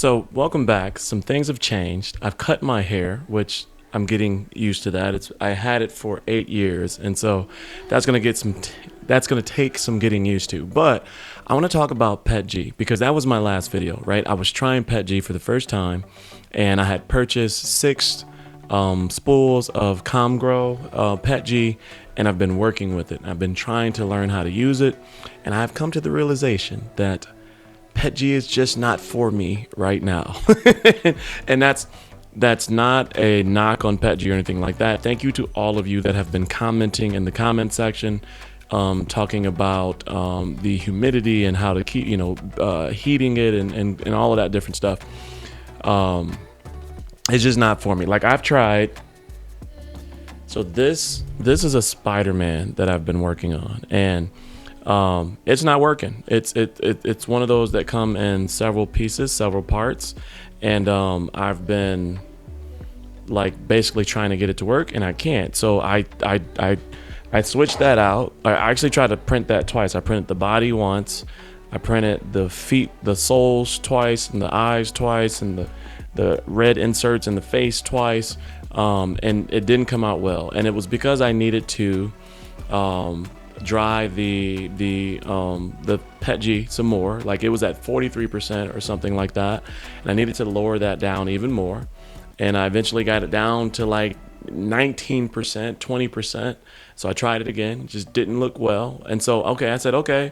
So, welcome back. Some things have changed. I've cut my hair, which I'm getting used to that. I had it for 8 years, and so that's going to get that's going to take some getting used to. But I want to talk about PETG because that was my last video, right? I was trying PETG for the first time, and I had purchased 6 spools of Comgrow PETG, and I've been working with it. I've been trying to learn how to use it, and I've come to the realization that PETG is just not for me right now. And that's not a knock on PETG or anything like that. Thank you to all of you that have been commenting in the comment section, talking about the humidity and how to keep, heating it and all of that different stuff. It's just not for me. Like, I've tried. So this is a Spider-Man that I've been working on, and it's not working. It's one of those that come in several pieces, several parts, and I've been like basically trying to get it to work, and I can't. So I switched that out. I actually tried to print that twice. I printed the body once, I printed the feet, the soles twice, and the eyes twice, and the red inserts in the face twice, and it didn't come out well. And it was because I needed to dry the PETG some more. Like, it was at 43% or something like that, and I needed to lower that down even more. And I eventually got it down to like 19%, 20%. So I tried it again, it just didn't look well. And so I said, okay,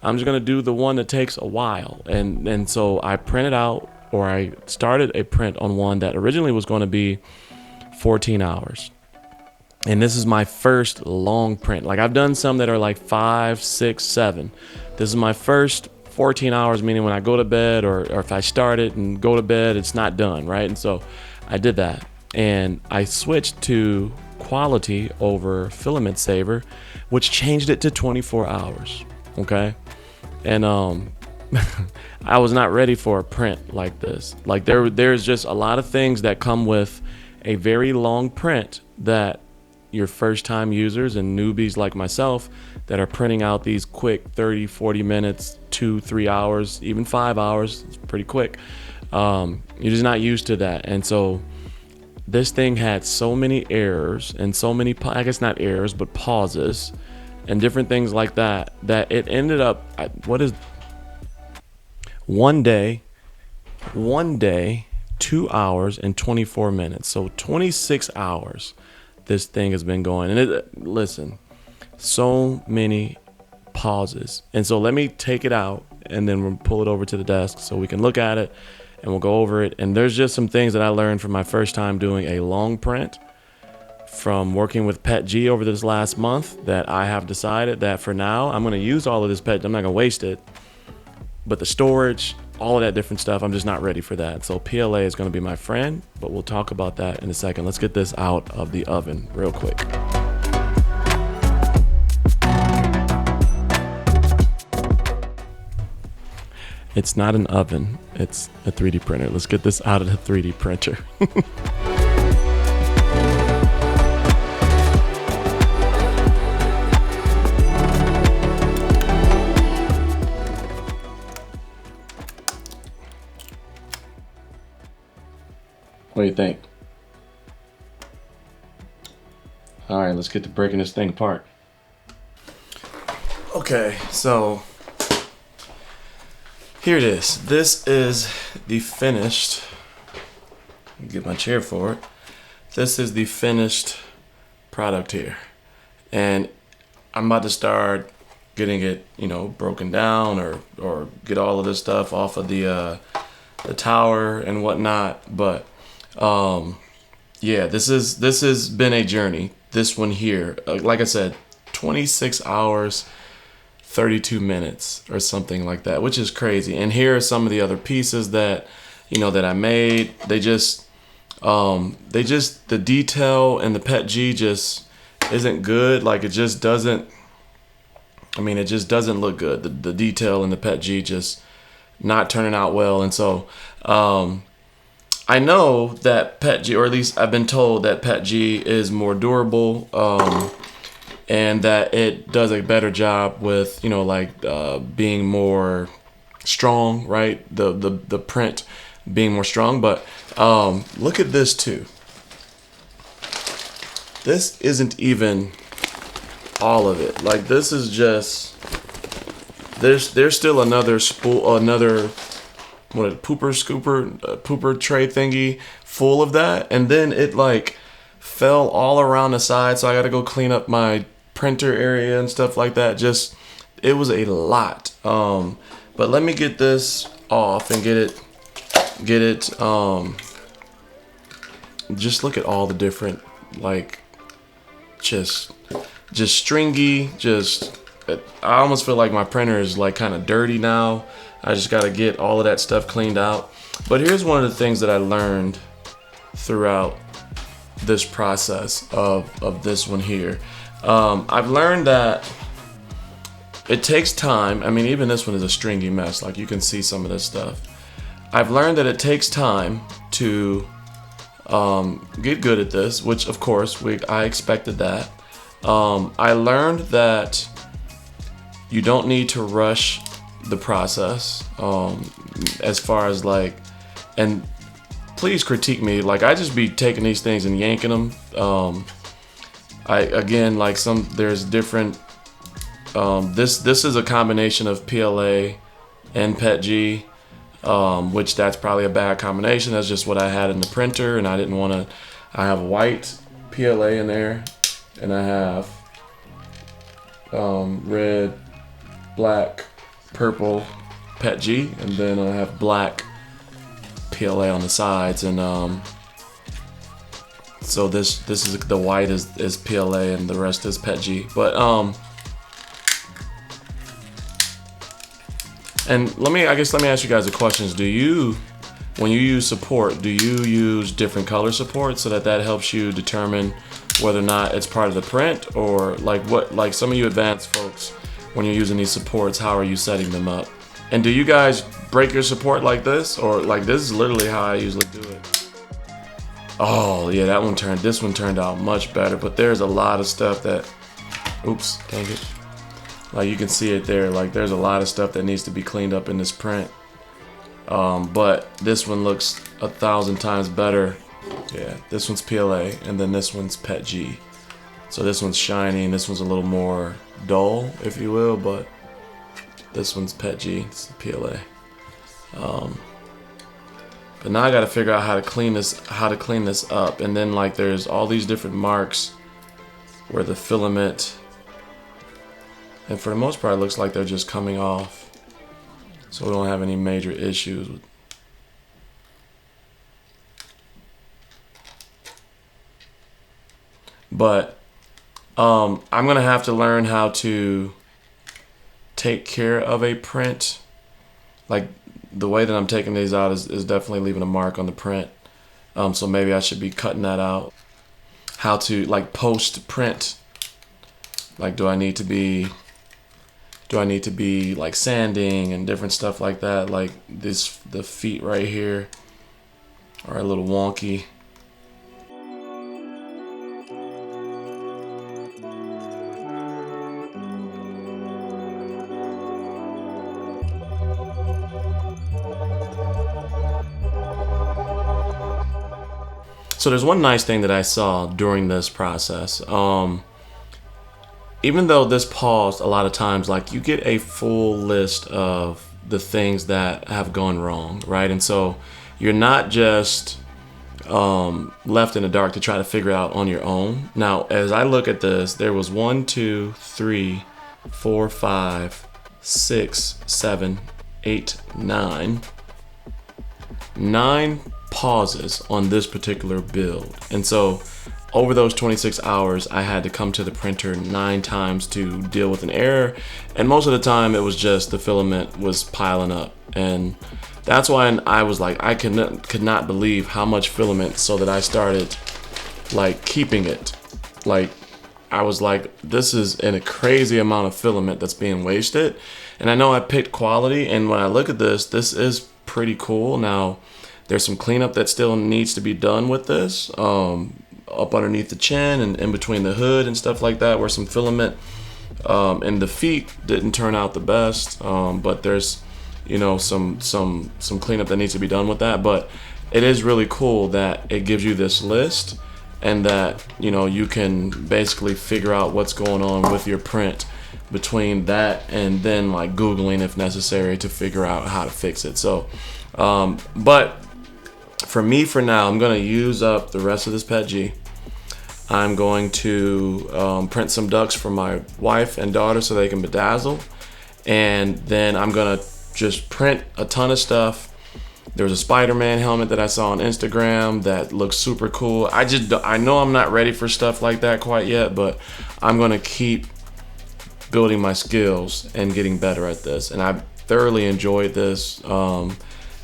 I'm just gonna do the one that takes a while. And so I printed out, or I started a print on one that originally was going to be 14 hours. And this is my first long print. Like, I've done some that are like 5, 6, 7. This is my first 14 hours, meaning when I go to bed, or if I start it and go to bed, it's not done, right? And so I did that. And I switched to quality over filament saver, which changed it to 24 hours. Okay. And I was not ready for a print like this. Like, there's just a lot of things that come with a very long print that your first time users and newbies like myself that are printing out these quick 30, 40 minutes, 2, 3 hours, even 5 hours, it's pretty quick. You're just not used to that. And so this thing had so many errors and so many, I guess not errors, but pauses and different things like that, that it ended up, one day, 2 hours and 24 minutes. So 26 hours this thing has been going. And listen, so many pauses. And so let me take it out, and then we'll pull it over to the desk so we can look at it, and we'll go over it. And there's just some things that I learned from my first time doing a long print from working with PETG over this last month, that I have decided that for now I'm going to use all of this PETG. I'm not going to waste it, but the storage, all of that different stuff, I'm just not ready for that. So PLA is going to be my friend, but we'll talk about that in a second. Let's get this out of the oven real quick. It's not an oven, it's a 3D printer. Let's get this out of the 3D printer. What do you think? All right, let's get to breaking this thing apart. Okay, so here it is. This is the finished, get my chair for it. This is the finished product here. And I'm about to start getting it, broken down or get all of this stuff off of the tower and whatnot. But yeah, this has been a journey. This one here, like I said, 26 hours, 32 minutes or something like that, which is crazy. And here are some of the other pieces that, that I made. The detail and the PETG just isn't good. Like, it just doesn't look good. The detail and the PETG just not turning out well. And so, I know that PETG, or at least I've been told that PETG is more durable, and that it does a better job with, being more strong, right? The print being more strong. But look at this too. This isn't even all of it. Like, this is just, there's still another spool, another pooper tray thingy full of that, and then it like fell all around the side, so I got to go clean up my printer area and stuff like that. Just, it was a lot. But let me get this off and get it. Just look at all the different, like, just stringy. I almost feel like my printer is like kind of dirty now. I just got to get all of that stuff cleaned out. But here's one of the things that I learned throughout this process of this one here. I've learned that it takes time. I mean, even this one is a stringy mess. Like, you can see some of this stuff. I've learned that it takes time to get good at this, which of course I expected that. I learned that you don't need to rush the process, as far as like, and please critique me, like, I just be taking these things and yanking them. There's different, this is a combination of PLA and PETG, which that's probably a bad combination. That's just what I had in the printer, and I didn't want to. I have white PLA in there, and I have red, black, purple PETG, and then I have black PLA on the sides. And so this is the white is PLA and the rest is PETG. But and let me ask you guys the questions. When you use support, do you use different color support so that helps you determine whether or not it's part of the print, or like some of you advanced folks, when you're using these supports, how are you setting them up? And do you guys break your support like this, or like this is literally how I usually do it? Oh yeah, this one turned out much better, but there's a lot of stuff that, oops, dang it. Like, you can see it there, like there's a lot of stuff that needs to be cleaned up in this print. But this one looks 1,000 times better. Yeah, this one's PLA, and then this one's PETG. So this one's shiny, and this one's a little more dull, if you will, but this one's PETG, it's PLA. But now I gotta figure out how to clean this up. And then like there's all these different marks where the filament, and for the most part it looks like they're just coming off. So we don't have any major issues with. But I'm gonna have to learn how to take care of a print. Like, the way that I'm taking these out is definitely leaving a mark on the print. So maybe I should be cutting that out. How to like post print. Like, do I need to be like sanding and different stuff like that? Like the feet right here are a little wonky. So there's one nice thing that I saw during this process. Even though this paused a lot of times, like, you get a full list of the things that have gone wrong, right? And so you're not just left in the dark to try to figure out on your own. Now, as I look at this, there was 1, 2, 3, 4, 5, 6, 7, 8, 9 pauses on this particular build. And so over those 26 hours, I had to come to the printer 9 times to deal with an error. And most of the time it was just the filament was piling up. And that's why I was like, I could not believe how much filament, so that I started like keeping it. Like, I was like, this is a crazy amount of filament that's being wasted. And I know I picked quality, and when I look at this is pretty cool. Now, there's some cleanup that still needs to be done with this, up underneath the chin and in between the hood and stuff like that, where some filament and the feet didn't turn out the best. But there's you know, some cleanup that needs to be done with that. But it is really cool that it gives you this list, and that, you know, you can basically figure out what's going on with your print between that and then like Googling if necessary to figure out how to fix it. So but for me, for now, I'm going to use up the rest of this PETG. I'm going to print some ducks for my wife and daughter so they can bedazzle, and then I'm going to just print a ton of stuff. There was a Spider-Man helmet that I saw on Instagram that looks super cool. I know I'm not ready for stuff like that quite yet, but I'm gonna keep building my skills and getting better at this. And I thoroughly enjoyed this.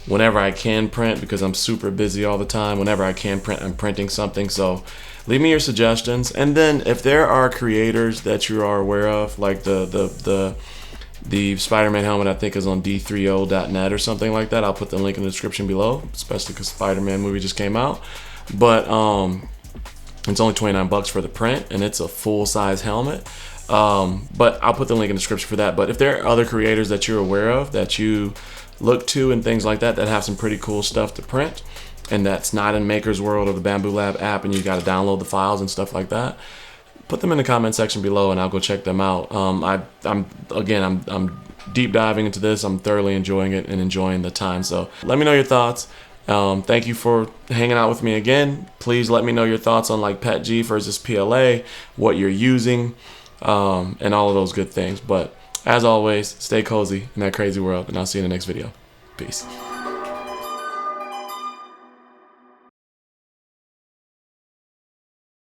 Whenever I can print, because I'm super busy all the time, whenever I can print, I'm printing something. So leave me your suggestions. And then if there are creators that you are aware of, like the Spider-Man helmet, I think, is on d3o.net or something like that. I'll put the link in the description below, especially because Spider-Man movie just came out. But it's only $29 for the print, and it's a full-size helmet. But I'll put the link in the description for that. But if there are other creators that you're aware of, that you look to and things like that, that have some pretty cool stuff to print, and that's not in Maker's World or the Bambu Lab app, and you got to download the files and stuff like that, put them in the comment section below and I'll go check them out. I'm deep diving into this. I'm thoroughly enjoying it and enjoying the time. So let me know your thoughts. Thank you for hanging out with me again. Please let me know your thoughts on like PETG versus PLA, what you're using, and all of those good things. But as always, stay cozy in that crazy world, and I'll see you in the next video. Peace.